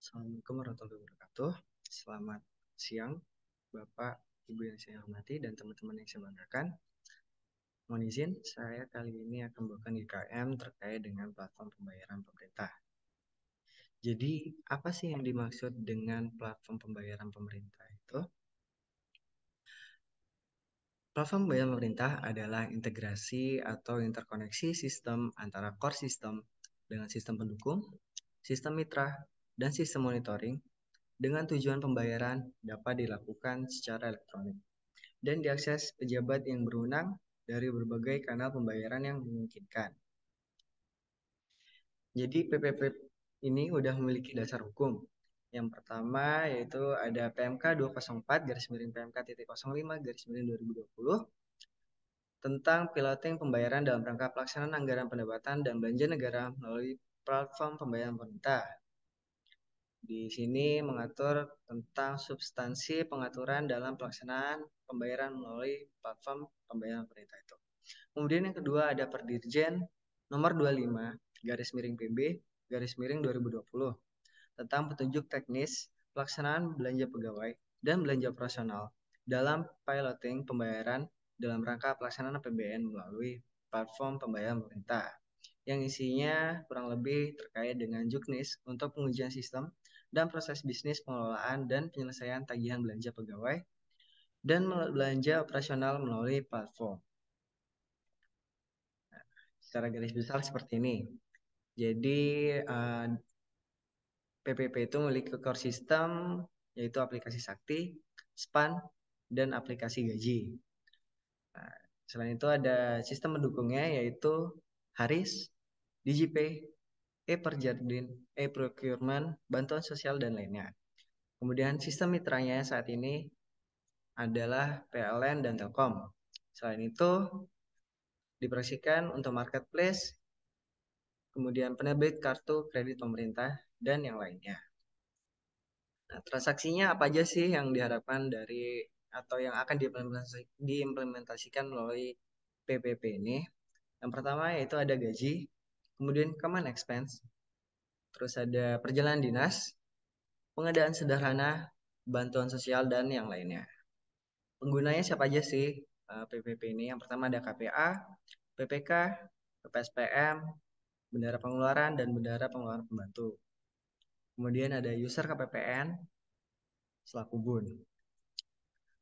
Assalamualaikum warahmatullahi wabarakatuh. Selamat siang, Bapak, Ibu yang saya hormati, dan teman-teman yang saya banggakan. Mohon izin, saya kali ini akan membawakan GKM terkait dengan platform pembayaran pemerintah. Jadi, apa sih yang dimaksud dengan platform pembayaran pemerintah itu? Platform pembayaran pemerintah adalah integrasi atau interkoneksi sistem antara core system dengan sistem pendukung, sistem mitra, dan sistem monitoring dengan tujuan pembayaran dapat dilakukan secara elektronik dan diakses pejabat yang berwenang dari berbagai kanal pembayaran yang memungkinkan. Jadi PPP ini sudah memiliki dasar hukum. Yang pertama yaitu ada PMK 204 garis miring PMK 05 garis miring 2020 tentang piloting pembayaran dalam rangka pelaksanaan anggaran pendapatan dan belanja negara melalui platform pembayaran pemerintah. Di sini mengatur tentang substansi pengaturan dalam pelaksanaan pembayaran melalui platform pembayaran pemerintah itu. Kemudian yang kedua ada Perdirjen nomor 25 garis miring PB garis miring 2020 tentang petunjuk teknis pelaksanaan belanja pegawai dan belanja operasional dalam piloting pembayaran dalam rangka pelaksanaan APBN melalui platform pembayaran pemerintah yang isinya kurang lebih terkait dengan juknis untuk pengujian sistem dan proses bisnis pengelolaan dan penyelesaian tagihan belanja pegawai dan belanja operasional melalui platform. Secara garis besar seperti ini. Jadi PPP itu memiliki core system yaitu aplikasi Sakti, SPAN, dan aplikasi gaji. Nah, selain itu ada sistem pendukungnya yaitu Haris, DigiPay, e-Perjardin, e-Procurement, bantuan sosial, dan lainnya. Kemudian sistem mitranya saat ini adalah PLN dan Telkom. Selain itu, diproyeksikan untuk marketplace, kemudian penerbit kartu kredit pemerintah, dan yang lainnya. Nah, transaksinya apa aja sih yang diharapkan dari atau yang akan diimplementasikan melalui PPP ini? Yang pertama yaitu ada gaji, kemudian common expense, terus ada perjalanan dinas, pengadaan sederhana, bantuan sosial, dan yang lainnya. Penggunanya siapa aja sih PPP ini? Yang pertama ada KPA, PPK, PPSPM, bendara pengeluaran, dan bendara pengeluaran pembantu. Kemudian ada user KPPN selaku BUN.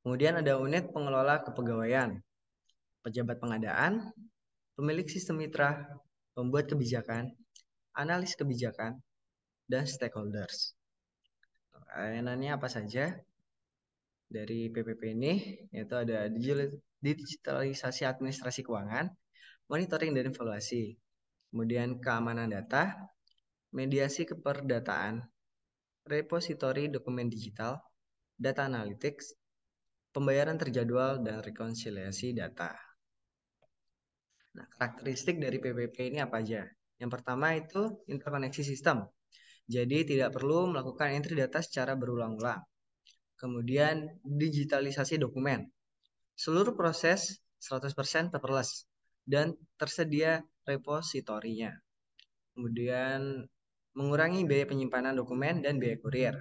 Kemudian ada unit pengelola kepegawaian, pejabat pengadaan, pemilik sistem mitra, pembuat kebijakan, analis kebijakan, dan stakeholders. Layanannya apa saja dari PPP ini? Yaitu ada digitalisasi administrasi keuangan, monitoring dan evaluasi, kemudian keamanan data, mediasi keperdataan, repositori dokumen digital, data analytics, pembayaran terjadwal, dan rekonsiliasi data. Nah, karakteristik dari PPP ini apa aja? Yang pertama itu interkoneksi sistem. Jadi tidak perlu melakukan entry data secara berulang-ulang. Kemudian digitalisasi dokumen. Seluruh proses 100% paperless dan tersedia repositorinya. Kemudian mengurangi biaya penyimpanan dokumen dan biaya kurir.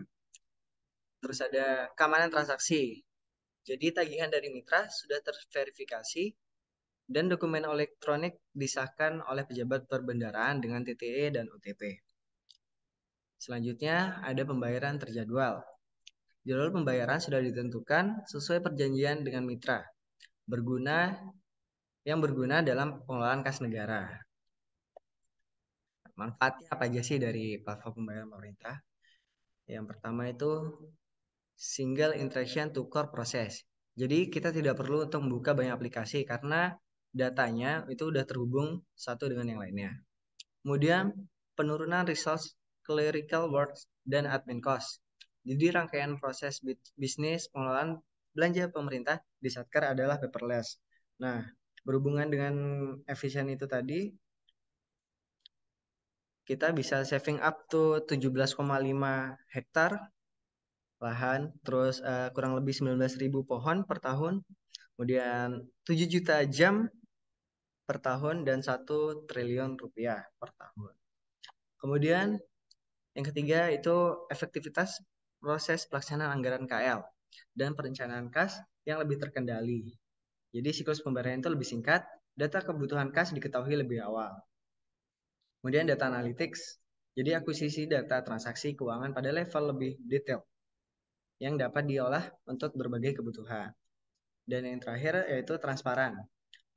Terus ada keamanan transaksi. Jadi tagihan dari mitra sudah terverifikasi dan dokumen elektronik disahkan oleh pejabat perbendaraan dengan TTE dan OTP. Selanjutnya ada pembayaran terjadwal. Jadwal pembayaran sudah ditentukan sesuai perjanjian dengan mitra yang berguna dalam pengelolaan kas negara. Manfaatnya apa aja sih dari platform pembayaran pemerintah? Yang pertama itu single interaction to core process. Jadi kita tidak perlu untuk membuka banyak aplikasi karena datanya itu udah terhubung satu dengan yang lainnya. Kemudian penurunan resource clerical work dan admin cost. Jadi rangkaian proses bisnis pengelolaan belanja pemerintah di Satker adalah paperless. Nah, berhubungan dengan efisien itu tadi, kita bisa saving up to 17,5 hektar lahan, terus kurang lebih 19.000 pohon per tahun, kemudian 7 juta jam per tahun, dan 1 triliun rupiah per tahun. Kemudian Yang ketiga itu efektivitas proses pelaksanaan anggaran KL dan perencanaan kas yang lebih terkendali. Jadi siklus pembayaran itu lebih singkat, data kebutuhan kas diketahui lebih awal. Kemudian data analytics, jadi akuisisi data transaksi keuangan pada level lebih detail yang dapat diolah untuk berbagai kebutuhan. Dan yang terakhir yaitu transparan.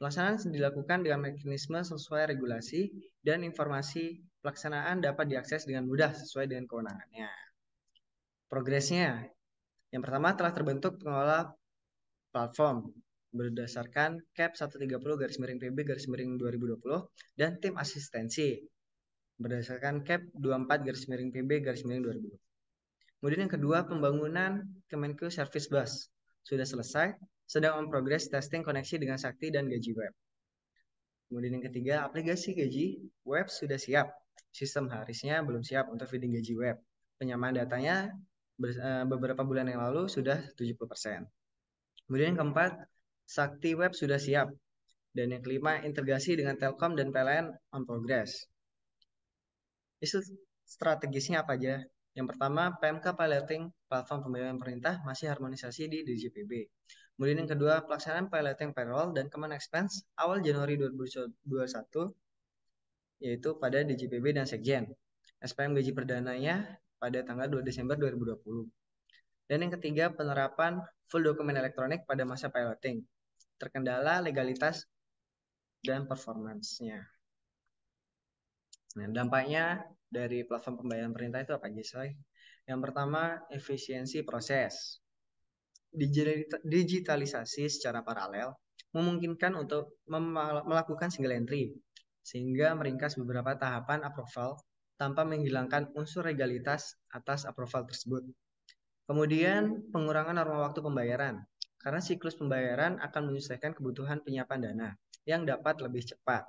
Pelaksanaan dilakukan dengan mekanisme sesuai regulasi dan informasi pelaksanaan dapat diakses dengan mudah sesuai dengan kewenangannya. Progresnya, yang pertama telah terbentuk pengelola platform berdasarkan CAP 130-PB-2020 dan tim asistensi berdasarkan CAP 24-PB-2020. Kemudian yang kedua, pembangunan Kemenku Service Bus sudah selesai, sedang on progress testing koneksi dengan Sakti dan Gaji Web. Kemudian yang ketiga, aplikasi Gaji Web sudah siap. Sistem Harisnya belum siap untuk feeding Gaji Web. Penyamaan datanya beberapa bulan yang lalu sudah 70%. Kemudian yang keempat, Sakti Web sudah siap. Dan yang kelima, integrasi dengan Telkom dan PLN on progress. Isu strategisnya apa aja? Yang pertama, PMK piloting platform pembayaran pemerintah masih harmonisasi di DJPB. Kemudian yang kedua, pelaksanaan piloting payroll dan common expense awal Januari 2021 yaitu pada DJPB dan Sekjen. SPM gaji perdananya pada tanggal 2 Desember 2020. Dan yang ketiga, penerapan full dokumen elektronik pada masa piloting. Terkendala legalitas dan performance-nya. Nah, dampaknya dari platform pembayaran pemerintah itu apa aja, Soy? Yang pertama, efisiensi proses. Digitalisasi secara paralel memungkinkan untuk melakukan single entry, sehingga meringkas beberapa tahapan approval tanpa menghilangkan unsur legalitas atas approval tersebut. Kemudian, pengurangan norma waktu pembayaran, karena siklus pembayaran akan menyesuaikan kebutuhan penyiapan dana yang dapat lebih cepat.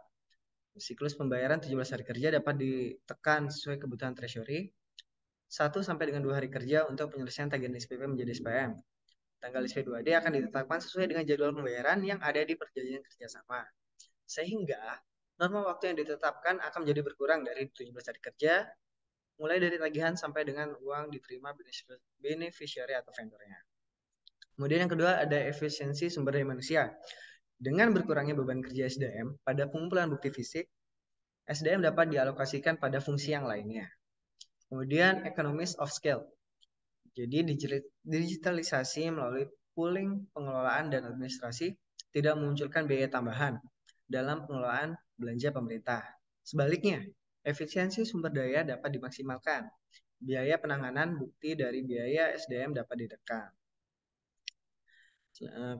Siklus pembayaran 17 hari kerja dapat ditekan sesuai kebutuhan treasury. 1 sampai dengan 2 hari kerja untuk penyelesaian tagihan SPP menjadi SPM. Tanggal SP2D akan ditetapkan sesuai dengan jadwal pembayaran yang ada di perjanjian kerjasama. Sehingga norma waktu yang ditetapkan akan menjadi berkurang dari 17 hari kerja, mulai dari tagihan sampai dengan uang diterima beneficiary atau vendornya. Kemudian yang kedua ada efisiensi sumber daya manusia. Dengan berkurangnya beban kerja SDM pada pengumpulan bukti fisik, SDM dapat dialokasikan pada fungsi yang lainnya. Kemudian economies of scale. Jadi digitalisasi melalui pooling pengelolaan dan administrasi tidak memunculkan biaya tambahan dalam pengelolaan belanja pemerintah. Sebaliknya, efisiensi sumber daya dapat dimaksimalkan. Biaya penanganan bukti dari biaya SDM dapat ditekan.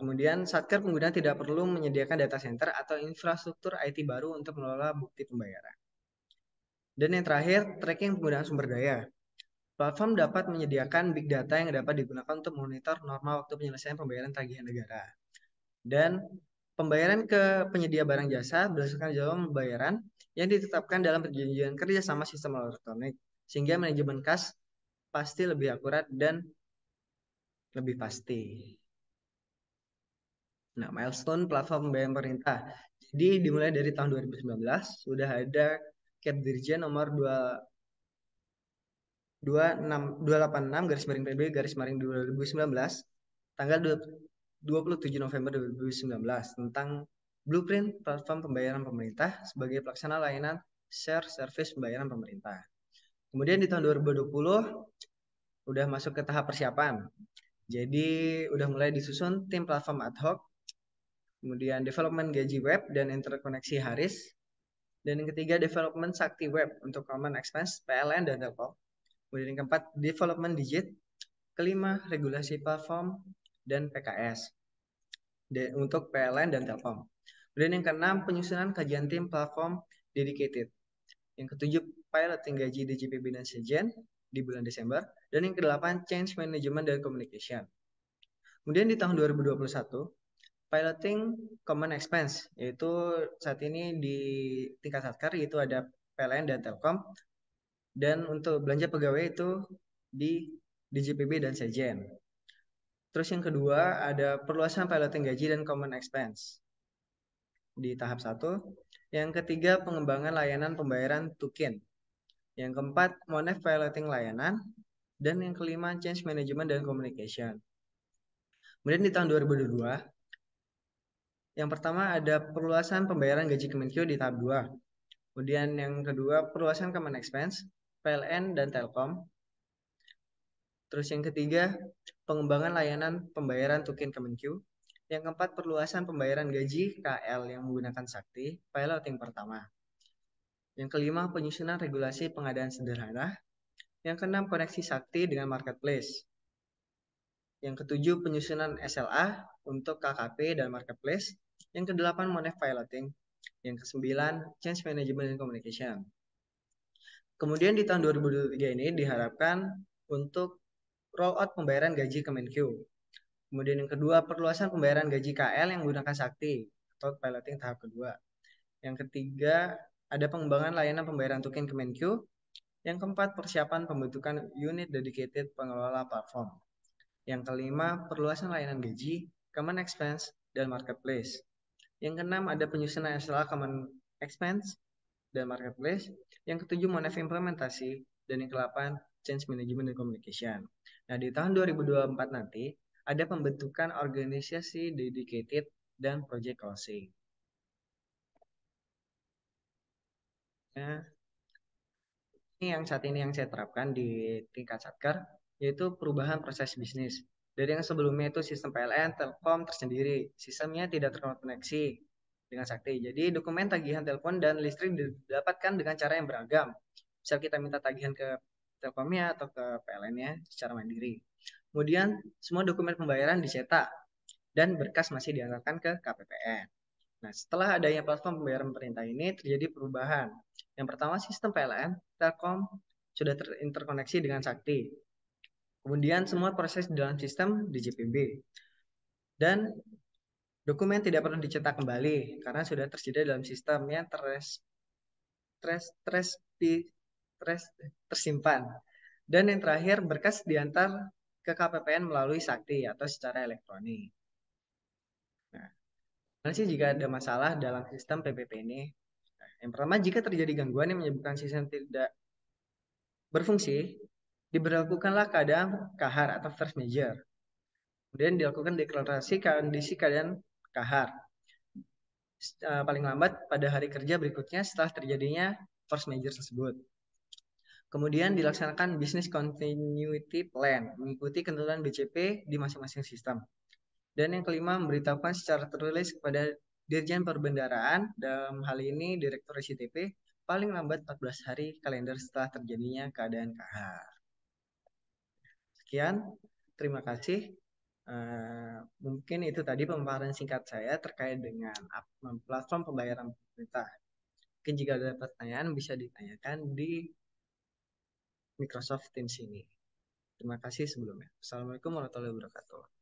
Kemudian Satker pengguna tidak perlu menyediakan data center atau infrastruktur IT baru untuk mengelola bukti pembayaran. Dan yang terakhir, tracking penggunaan sumber daya. Platform dapat menyediakan big data yang dapat digunakan untuk memonitor norma waktu penyelesaian pembayaran tagihan negara. Dan pembayaran ke penyedia barang jasa berdasarkan jadwal pembayaran yang ditetapkan dalam perjanjian kerja sama sistem elektronik, sehingga manajemen kas pasti lebih akurat dan lebih pasti. Nah, milestone platform pembayaran pemerintah. Jadi dimulai dari tahun 2019 sudah ada Ket Dirjen nomor 286/PB/2019 tanggal 27 November 2019 tentang blueprint platform pembayaran pemerintah sebagai pelaksana layanan share service pembayaran pemerintah. Kemudian di tahun 2020 udah masuk ke tahap persiapan. Jadi udah mulai disusun tim platform ad hoc, kemudian development Gaji Web dan interkoneksi Haris, dan yang ketiga development Sakti Web untuk common expense, PLN dan Telkom. Kemudian yang keempat development Digit, kelima regulasi platform dan PKS untuk PLN dan Telkom. Kemudian yang keenam penyusunan kajian tim platform dedicated. Yang ketujuh piloting gaji DJPB dan Sekjen di bulan Desember, dan yang kedelapan change management dan communication. Kemudian di tahun 2021 piloting common expense, yaitu saat ini di tingkat Satker itu ada PLN dan Telkom, dan untuk belanja pegawai itu di DJPB dan Sekjen. Terus yang kedua ada perluasan piloting gaji dan common expense di tahap 1. Yang ketiga pengembangan layanan pembayaran token Yang keempat, monef piloting layanan. Dan yang kelima, change management dan communication. Kemudian di tahun 2022, yang pertama ada perluasan pembayaran gaji Kemenkyu di tahap 2. Kemudian yang kedua, perluasan Common Expense, PLN, dan Telkom. Terus yang ketiga, pengembangan layanan pembayaran token Kemenkyu. Yang keempat, perluasan pembayaran gaji KL yang menggunakan Sakti, piloting pertama. Yang kelima, penyusunan regulasi pengadaan sederhana. Yang keenam, koneksi Sakti dengan marketplace. Yang ketujuh, penyusunan SLA untuk KKP dan marketplace. Yang kedelapan, money piloting. Yang kesembilan, change management and communication. Kemudian di tahun 2023 ini diharapkan untuk rollout pembayaran gaji Kemenkyu. Kemudian yang kedua, perluasan pembayaran gaji KL yang menggunakan Sakti atau piloting tahap kedua. Yang ketiga, ada pengembangan layanan pembayaran token Kemenkyu. Yang keempat, persiapan pembentukan unit dedicated pengelola platform. Yang kelima, perluasan layanan gaji, common expense, dan marketplace. Yang keenam, ada penyusunan SLA common expense dan marketplace. Yang ketujuh, monef implementasi. Dan yang kedelapan, change management dan communication. Nah, di tahun 2024 nanti, ada pembentukan organisasi dedicated dan project closing. Nah, ini yang saat ini yang saya terapkan di tingkat satker, yaitu perubahan proses bisnis. Dari yang sebelumnya itu sistem PLN, Telkom tersendiri, sistemnya tidak terkoneksi dengan Sakti. Jadi dokumen tagihan telepon dan listrik didapatkan dengan cara yang beragam. Bisa kita minta tagihan ke Telkomnya atau ke PLN-nya secara mandiri. Kemudian semua dokumen pembayaran dicetak dan berkas masih diantarkan ke KPPN. Nah, setelah adanya platform pembayaran pemerintah ini terjadi perubahan. Yang pertama, sistem PLN, Telkom sudah terinterkoneksi dengan Sakti. Kemudian semua proses di dalam sistem di JPB. Dan dokumen tidak perlu dicetak kembali karena sudah tersedia dalam sistem yang tersimpan. Dan yang terakhir, berkas diantar ke KPPN melalui Sakti atau secara elektronik. Nah, sih jika ada masalah dalam sistem PPP ini, yang pertama, jika terjadi gangguan yang menyebabkan sistem tidak berfungsi, diberlakukanlah keadaan kahar atau force majeure. Kemudian dilakukan deklarasi kondisi keadaan kahar. Paling lambat pada hari kerja berikutnya setelah terjadinya force majeure tersebut. Kemudian dilaksanakan business continuity plan, mengikuti ketentuan BCP di masing-masing sistem. Dan yang kelima, memberitahukan secara tertulis kepada Dirjen Perbendaraan, dalam hal ini Direktur SITP, paling lambat 14 hari kalender setelah terjadinya keadaan kahar. Sekian, terima kasih. Mungkin itu tadi pemaparan singkat saya terkait dengan platform pembayaran pemerintah. Mungkin jika ada pertanyaan bisa ditanyakan di Microsoft Teams ini. Terima kasih sebelumnya. Assalamualaikum warahmatullahi wabarakatuh.